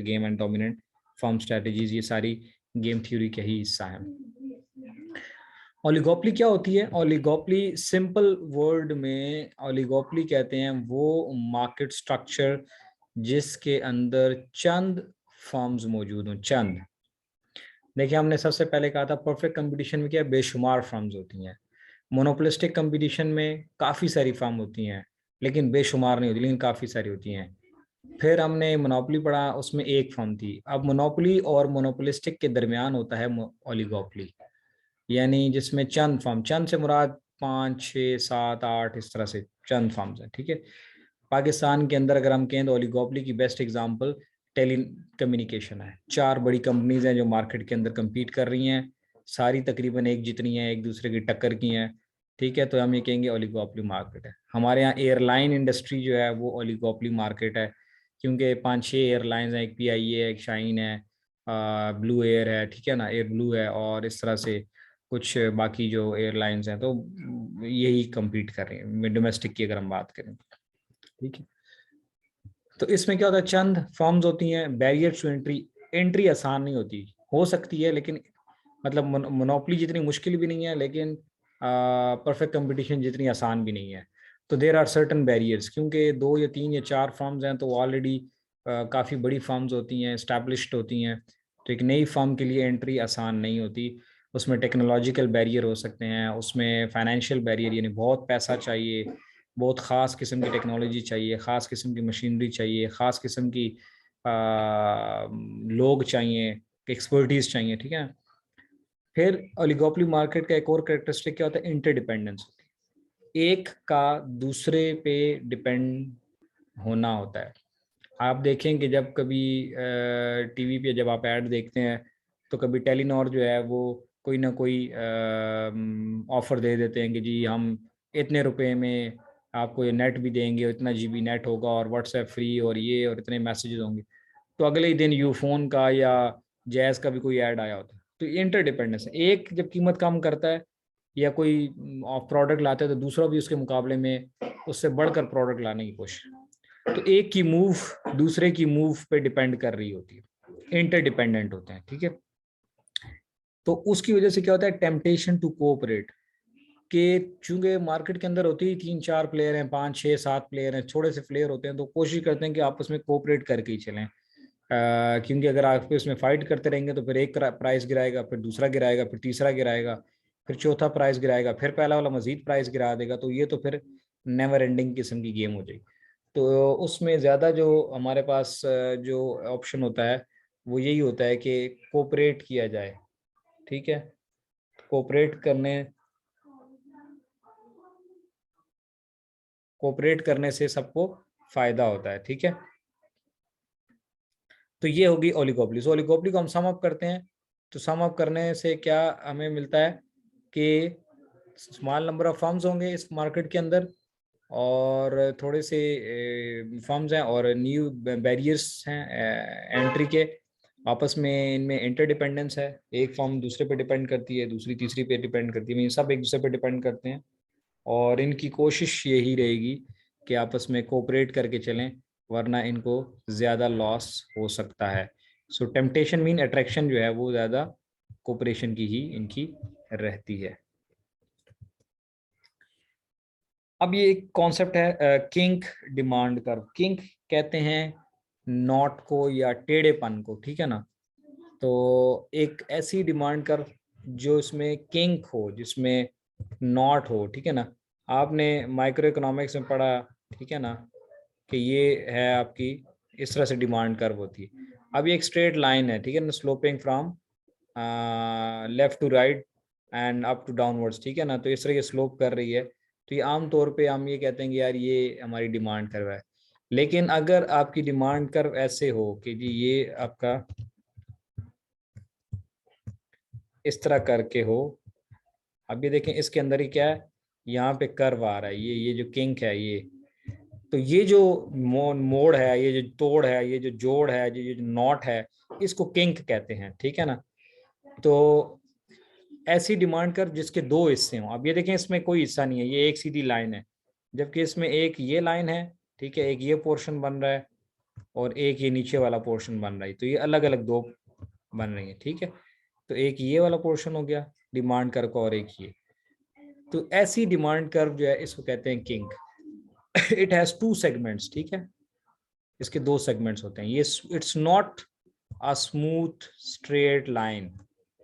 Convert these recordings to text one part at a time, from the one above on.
Game and dominant firm strategies, ये सारी game theory का ही हिस्सा है। ओलिगोपली क्या होती है? ओलिगोपली सिंपल वर्ड में ओलिगोपली कहते हैं वो मार्केट स्ट्रक्चर जिसके अंदर चंद फर्म्स मौजूद हों। चंद, देखिए हमने सबसे पहले कहा था परफेक्ट कंपटीशन में क्या है, बेशुमार फर्म्स होती हैं। मोनोपोलिस्टिक कंपटीशन में काफ़ी सारी फर्म होती हैं लेकिन बेशुमार नहीं होती, लेकिन काफ़ी सारी होती हैं। फिर हमने मोनोपोली पढ़ा, उसमें एक फर्म थी। अब मोनोपोली और मोनोपोलिस्टिक के दरमियान होता है ओलिगोपली, यानी जिसमें चंद फर्म, चंद से मुराद 5, 6, 7, 8 इस तरह से चंद फर्म्स हैं, ठीक है। पाकिस्तान के अंदर अगर हम कहें तो ओलिगोपली की बेस्ट एग्जांपल टेली कम्युनिकेशन है। 4 बड़ी कंपनीज हैं जो मार्केट के अंदर compete कर रही हैं, सारी तकरीबन एक जितनी हैं, एक दूसरे की टक्कर की हैं, ठीक है। तो हम ये कहेंगे ओलिगोपली मार्केट है। हमारे यहाँ एयरलाइन इंडस्ट्री जो है वो ओलिगोपली मार्केट है, क्योंकि 5-6 एयरलाइंस हैं, एक PIA है, एक शाइन है, ब्लू एयर है, ठीक है ना, एयर ब्लू है, और इस तरह से कुछ बाकी जो एयरलाइंस हैं, तो यही compete कर रही हैं डोमेस्टिक की अगर हम बात करें, ठीक है। तो इसमें क्या होता है, चंद फॉर्म्स होती हैं, बैरियर टू एंट्री, एंट्री आसान नहीं होती, हो सकती है लेकिन मतलब मोनोपोली जितनी मुश्किल भी नहीं है, लेकिन परफेक्ट कंपटीशन जितनी आसान भी नहीं है। तो देर आर सर्टन बैरियर्स, क्योंकि 2 या 3 या 4 फर्म्स हैं तो ऑलरेडी काफ़ी बड़ी फर्म्स होती हैं, एस्टैब्लिश्ड होती हैं। तो एक नई फर्म के लिए एंट्री आसान नहीं होती। उसमें टेक्नोलॉजिकल बैरियर हो सकते हैं, उसमें फाइनेंशियल बैरियर, यानी बहुत पैसा चाहिए, बहुत ख़ास किस्म की टेक्नोलॉजी चाहिए, ख़ास किस्म की मशीनरी चाहिए, ख़ास किस्म की लोग चाहिए, एक्सपर्टीज़ चाहिए, ठीक है। फिर ओलिगोपोली मार्केट का एक और कैरेक्टरिस्टिक क्या होता है, इंटरडिपेंडेंस होती है, एक का दूसरे पे डिपेंड होना होता है। आप देखें कि जब कभी TV पे जब आप ऐड देखते हैं तो कभी टेलीनॉर जो है वो कोई ना कोई ऑफर दे देते हैं कि जी हम इतने रुपए में आपको ये नेट भी देंगे, इतना GB नेट होगा और व्हाट्सएप फ्री और ये और इतने मैसेजेस होंगे। तो अगले ही दिन यूफोन का या जैज़ का भी कोई ऐड आया होता है। तो इंटरडिपेंडेंस है, एक जब कीमत कम करता है या कोई प्रोडक्ट लाता है तो दूसरा भी उसके मुकाबले में उससे बढ़कर प्रोडक्ट लाने की कोशिश। तो एक की मूव दूसरे की मूव पे डिपेंड कर रही होती है, इंटरडिपेंडेंट होते हैं, ठीक है। तो उसकी वजह से क्या होता है, टेम्पटेशन टू कोऑपरेट, कि चूंकि मार्केट के अंदर होती है 3-4 प्लेयर हैं, 5-6-7 प्लेयर हैं, छोटे से प्लेयर होते हैं, तो कोशिश करते हैं कि आपस में कोऑपरेट करके ही चलें। क्योंकि अगर आप इसमें फाइट करते रहेंगे तो फिर एक प्राइस गिराएगा, फिर दूसरा गिराएगा, फिर तीसरा गिराएगा, फिर चौथा प्राइस गिराएगा, फिर पहला वाला मजीद प्राइस गिरा देगा, तो ये तो फिर नेवर एंडिंग किस्म की गेम हो जाएगी। तो उसमें ज़्यादा जो हमारे पास जो ऑप्शन होता है वो यही होता है कि कोऑपरेट किया जाए, ठीक है। कोऑपरेट करने से सबको फायदा होता है, ठीक है। तो ये होगी ओलिगोपोली। सो ओलिगोपोली को हम सम अप करते हैं, तो सम अप करने से क्या हमें मिलता है कि स्मॉल नंबर ऑफ फर्म्स होंगे इस मार्केट के अंदर, और थोड़े से फर्म्स हैं और न्यू बैरियर्स हैं एंट्री के। आपस में इनमें इंटरडिपेंडेंस है, एक फर्म दूसरे पे डिपेंड करती है, दूसरी तीसरी पे डिपेंड करती है, ये सब एक दूसरे पे डिपेंड करते हैं। और इनकी कोशिश यही रहेगी कि आपस में कोऑपरेट करके चलें, वरना इनको ज़्यादा लॉस हो सकता है। सो टेम्पटेशन मीन अट्रैक्शन जो है वो ज़्यादा कोऑपरेशन की ही इनकी रहती है। अब ये एक कॉन्सेप्ट है किंक डिमांड कर्व। किंक कहते हैं नॉट को या टेढ़ेपन को, ठीक है ना। तो एक ऐसी डिमांड कर्व जो इसमें किंक हो, जिसमें नॉट हो, ठीक है ना। आपने माइक्रो इकोनॉमिक्स में पढ़ा, ठीक है ना, कि ये है आपकी इस तरह से डिमांड कर्व होती है। अब ये एक स्ट्रेट लाइन है, ठीक है ना, sloping from left to right and up to downwards, ठीक है ना। तो इस तरह ये स्लोप कर रही है, तो ये आम तौर पे हम ये कहते हैं कि यार ये हमारी डिमांड कर्व है। लेकिन अगर आपकी डिमांड कर्व ऐसे हो कि जी ये आपका इस तरह करके हो, अब ये देखें इसके अंदर ही क्या है, यहाँ पे कर्व आ रहा है, ये जो किंक है, ये तो ये जो मोड़ है, ये जो तोड़ है, ये जो जोड़ है, ये जो नॉट है, इसको किंक कहते हैं, ठीक है ना। तो ऐसी डिमांड कर जिसके 2 हिस्से हों। अब ये देखें इसमें कोई हिस्सा नहीं है, ये एक सीधी लाइन है, जबकि इसमें एक ये लाइन है, ठीक है, एक ये पोर्शन बन रहा है, और एक ये नीचे वाला पोर्शन बन रहा है, तो ये अलग अलग दो बन रही है, ठीक है। तो एक ये वाला पोर्शन हो गया डिमांड कर्व का, और एक ये। तो ऐसी डिमांड कर्व जो है इसको कहते हैं king. It has two segments, ठीक है, इसके दो सेगमेंट्स होते हैं। ये it's not a smooth straight line,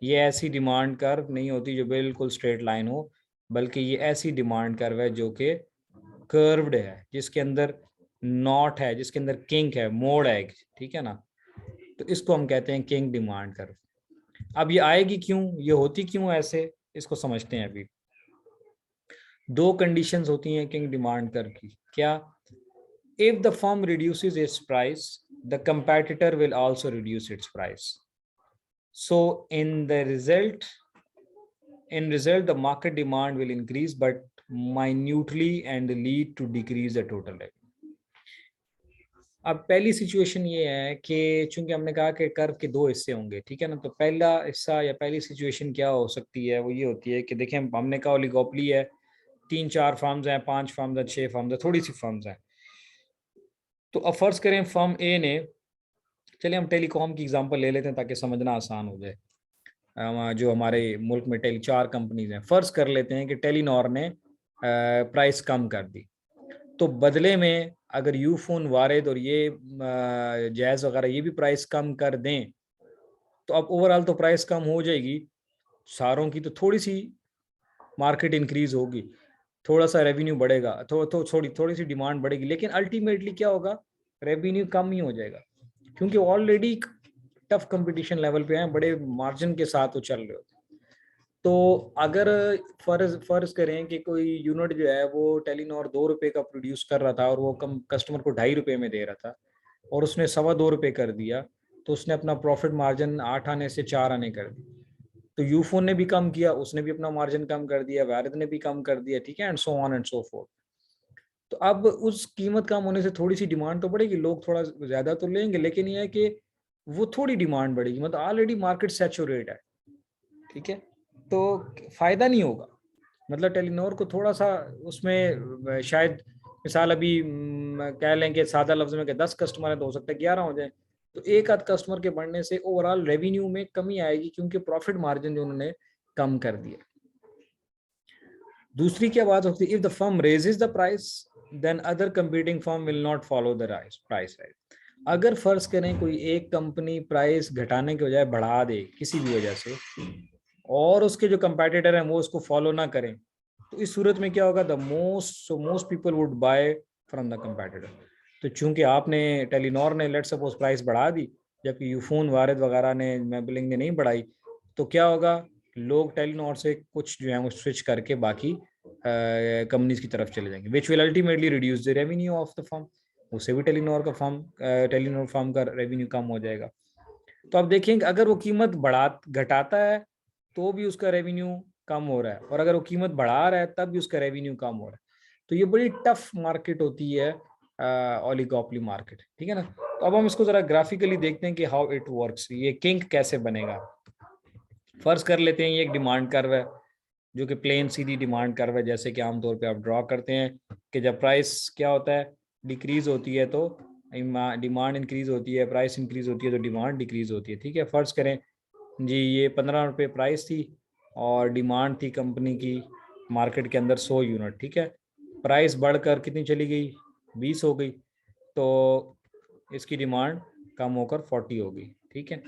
ये ऐसी डिमांड कर्व नहीं होती जो बिल्कुल स्ट्रेट लाइन हो, बल्कि ये ऐसी डिमांड कर्व है जो कि कर्व्ड है, जिसके अंदर नॉट है, जिसके अंदर किंक है, मोड़ है, ठीक है ना। तो इसको हम कहते हैं किंग डिमांड कर्व। अब ये आएगी क्यों, ये होती क्यों ऐसे, इसको समझते हैं अभी। दो कंडीशंस होती हैं किंग डिमांड कर्व की। क्या? If the firm reduces it's price, the competitor will also reduce it's price. So in result, the market demand will increase, but minutely and lead to decrease the total revenue. अब पहली situation ये है कि चूंकि हमने कहा कि curve के दो हिस्से होंगे, ठीक है ना, तो पहला हिस्सा या पहली सिचुएशन क्या हो सकती है, वो ये होती है कि देखें, हमने कहा ओलिगोपोली है, 3-4 फर्म्स हैं, 5 फर्म्स हैं, 6 फर्म्स हैं, थोड़ी सी फर्म्स हैं। तो अब फर्ज करें फर्म ए ने, चलिए हम टेलीकॉम की एग्जांपल ले लेते हैं ताकि समझना आसान हो जाए। जो हमारे मुल्क में 4 कंपनीज हैं, फर्ज कर लेते हैं कि टेलीनॉर ने प्राइस कम कर दी, तो बदले में अगर यूफोन, वारिद और ये जैज़ वगैरह ये भी प्राइस कम कर दें, तो अब ओवरऑल तो प्राइस कम हो जाएगी सारों की, तो थोड़ी सी मार्केट इंक्रीज होगी, थोड़ा सा रेवेन्यू बढ़ेगा, थोड़ी सी डिमांड बढ़ेगी, लेकिन अल्टीमेटली क्या होगा, रेवेन्यू कम ही हो जाएगा, क्योंकि ऑलरेडी टफ कंपटीशन लेवल पे हैं, बड़े मार्जिन के साथ वो चल रहे होते हैं। तो अगर फर्ज करें कि कोई यूनिट जो है वो टेलीनॉर 2 रुपए का प्रोड्यूस कर रहा था और वो कम कस्टमर को 2.5 रुपए में दे रहा था, और उसने 2.25 रुपए कर दिया, तो उसने अपना प्रॉफिट मार्जिन 8 आने से 4 आने कर दी। तो यूफोन ने भी कम किया, उसने भी अपना मार्जिन कम कर दिया, वारिद ने भी कम कर दिया, ठीक है, and so on and so fourth. तो अब उस कीमत कम होने से थोड़ी सी डिमांड तो बढ़ेगी, लोग थोड़ा ज्यादा तो लेंगे, लेकिन यह है कि वो थोड़ी डिमांड बढ़ेगी, मतलब ऑलरेडी मार्केट सैचुरेट है, ठीक है, तो फायदा नहीं होगा। मतलब टेलीनॉर को थोड़ा सा उसमें शायद मिसाल अभी कह लें कि सादा लफ्ज में कि 10 कस्टमर है तो हो सकता है 11 हो जाए, तो एक आध कस्टमर के बढ़ने से ओवरऑल रेवेन्यू में कमी आएगी, क्योंकि प्रॉफिट मार्जिन जो उन्होंने कम कर दिया। दूसरी क्या बात होती है, if the firm raises the price, then other competing firm will not follow the price rise. अगर फर्ज करें कोई एक कंपनी प्राइस घटाने के बजाय बढ़ा दे किसी भी वजह से, और उसके जो कंपेटिटर हैं वो उसको फॉलो ना करें, तो इस सूरत में क्या होगा, the most people would buy from the competitor. तो चूंकि आपने टेलीनॉर ने लेट सपोज प्राइस बढ़ा दी, जबकि यूफोन, वारिद वगैरह ने, मेबलिंग ने नहीं बढ़ाई, तो क्या होगा, लोग टेलीनॉर से कुछ जो है वो स्विच करके बाकी कंपनीज की तरफ चले जाएंगे, which will ultimately reduce the revenue of the firm. उससे भी टेलीनॉर फर्म का रेवेन्यू कम हो जाएगा। तो आप देखेंगे अगर वो कीमत घटाता है तो भी उसका रेवेन्यू कम हो रहा है, और अगर वो कीमत बढ़ा रहा है तब भी उसका रेवेन्यू कम हो रहा है। तो ये बड़ी टफ मार्केट होती है ओलिगोपोली मार्केट, ठीक है ना। तो अब हम इसको जरा ग्राफिकली देखते हैं कि हाउ इट वर्क्स, ये किंग कैसे बनेगा। फर्ज कर लेते हैं ये एक डिमांड कर्व है, जो कि प्लेन सीधी डिमांड कर्व है, जैसे कि आमतौर पे आप ड्रॉ करते हैं कि जब प्राइस क्या होता है, डिक्रीज होती है तो डिमांड इंक्रीज होती है, प्राइस इंक्रीज होती है तो डिमांड डिक्रीज होती है, ठीक है। फर्ज करें जी ये 15 रुपये प्राइस थी और डिमांड थी कंपनी की मार्केट के अंदर 100 यूनिट, ठीक है। प्राइस बढ़कर कितनी चली गई, 20 हो गई, तो इसकी डिमांड कम होकर 40 हो गई, ठीक है।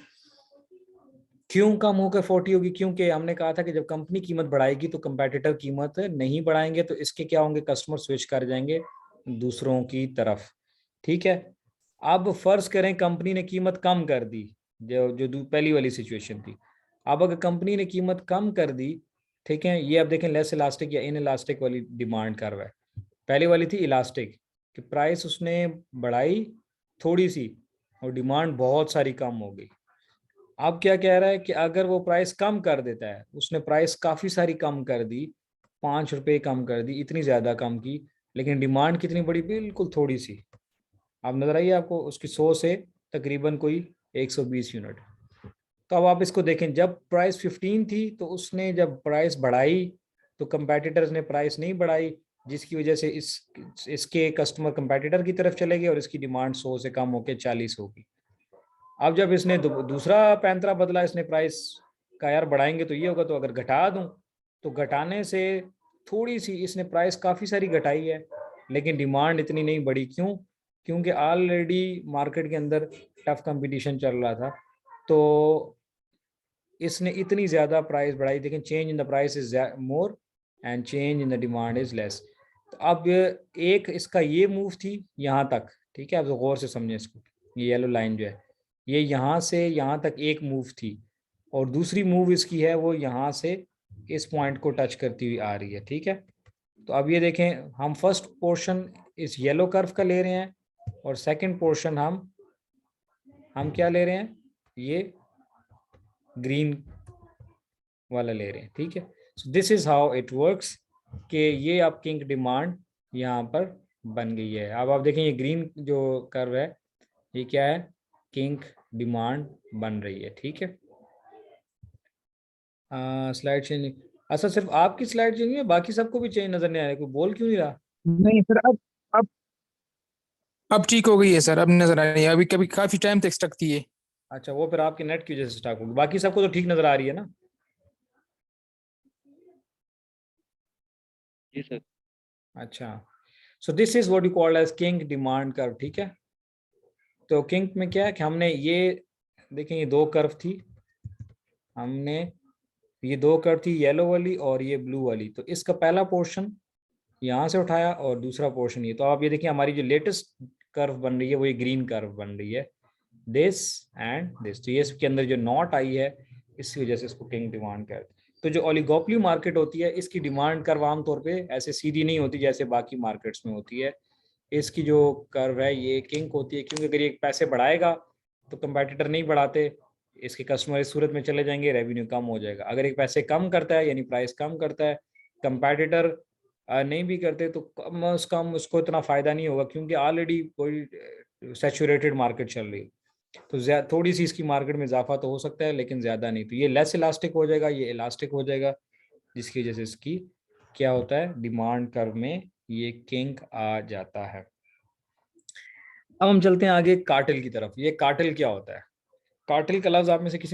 क्यों कम होकर 40 होगी, क्योंकि हमने कहा था कि जब कंपनी कीमत बढ़ाएगी तो कंपेटिटर कीमत नहीं बढ़ाएंगे, तो इसके क्या होंगे, कस्टमर स्विच कर जाएंगे दूसरों की तरफ, ठीक है। अब फर्ज करें कंपनी ने कीमत कम कर दी, जो जो पहली वाली सिचुएशन थी। अब अगर कंपनी ने कीमत कम कर दी, ठीक है, ये अब देखें लेस इलास्टिक या इन इलास्टिक वाली डिमांड कर रहा है। पहली वाली थी इलास्टिक कि प्राइस उसने बढ़ाई थोड़ी सी और डिमांड बहुत सारी कम हो गई। अब क्या कह रहा है कि अगर वो प्राइस कम कर देता है, उसने प्राइस काफी सारी कम कर दी, 5 रुपए कम कर दी, इतनी ज्यादा कम की, लेकिन डिमांड कितनी बड़ी, बिल्कुल थोड़ी सी। आप नजर आइए आपको, उसकी 100 से तकरीबन कोई 120 यूनिट। तो अब आप इसको देखें, जब प्राइस 15 थी तो उसने जब प्राइस बढ़ाई तो कंपेटिटर्स ने प्राइस नहीं बढ़ाई, जिसकी वजह से इसके कस्टमर कंपेटिटर की तरफ चले गए और इसकी डिमांड 100 से कम होकर 40 होगी। अब जब इसने दूसरा पैंतरा बदला, इसने प्राइस का यार बढ़ाएंगे तो ये होगा, तो अगर घटा दूं तो घटाने से थोड़ी सी इसने प्राइस काफ़ी सारी घटाई है, लेकिन डिमांड इतनी नहीं बढ़ी। क्यों? क्योंकि ऑलरेडी मार्केट के अंदर टफ कंपटीशन चल रहा था, तो इसने इतनी ज़्यादा प्राइस बढ़ाई, लेकिन change in the price is more and change in the demand is less. तो अब एक इसका ये मूव थी यहाँ तक, ठीक है, अब तो गौर से समझें इसको। ये येलो लाइन जो है, ये यहाँ से यहाँ तक एक मूव थी, और दूसरी मूव इसकी है वो यहाँ से इस पॉइंट को टच करती हुई आ रही है, ठीक है। तो अब ये देखें, हम फर्स्ट पोर्शन इस येलो कर्व का ले रहे हैं, और सेकंड पोर्शन हम क्या ले रहे हैं, ये ग्रीन वाला ले रहे हैं, ठीक है। सो this is how it works, कि ये आप किंक डिमांड यहाँ पर बन गई है। अब आप देखें ये ग्रीन जो कर्व है, ये क्या है, किंक डिमांड बन रही है, ठीक है। स्लाइड चेंज, अच्छा सिर्फ आपकी स्लाइड चेंज है, बाकी सबको भी चेंज नजर नहीं आ रहा, कोई बोल क्यों नहीं रहा? नहीं सर, अब अब ठीक हो गई है सर, अब नजर आ रही है। अभी कभी काफी टाइम तक स्टक थी ये। अच्छा, वो फिर आपके नेट की वजह से स्टॉक होगी, बाकी सबको तो ठीक नजर आ रही है ना? जी सर। अच्छा, so this is what you called as kink demand curve, ठीक है। तो किंक में क्या है कि हमने ये देखें, ये दो कर्व थी, हमने ये दो कर्व थी, येलो वाली और ये ब्लू वाली। तो इसका पहला पोर्शन यहाँ से उठाया और दूसरा पोर्शन ये। तो आप ये देखिए, हमारी जो लेटेस्ट कर्व बन रही है वो ये ग्रीन कर्व बन रही है, दिस एंड दिस। तो ये इसके अंदर जो नॉट आई है, इसकी वजह से इसको किंग डिमांड कहते हैं। तो जो ओलिगोपोली मार्केट होती है, इसकी डिमांड कर्व आमतौर पे ऐसे सीधी नहीं होती जैसे बाकी मार्केट्स में होती है। इसकी जो कर्व है ये किंक होती है, क्योंकि अगर ये पैसे बढ़ाएगा तो कंपेटिटर नहीं बढ़ाते, इसके कस्टमर इस सूरत में चले जाएंगे, रेवेन्यू कम हो जाएगा। अगर एक पैसे कम करता है यानी प्राइस कम करता है, कंपेटिटर नहीं भी करते, तो कम से कम उसको इतना फायदा नहीं होगा, क्योंकि ऑलरेडी कोई सैचुरेटेड मार्केट चल रही है। तो थोड़ी सी इसकी मार्केट में इजाफा तो हो सकता है, लेकिन ज्यादा नहीं। तो ये लेस इलास्टिक हो जाएगा, ये इलास्टिक हो जाएगा, जिसकी वजह से इसकी क्या होता है, डिमांड कर्व में ये किंक आ जाता है। अब हम चलते हैं आगे कार्टेल की तरफ। ये कार्टेल क्या होता है? कार्टेल का लफ्ज आप में से किसी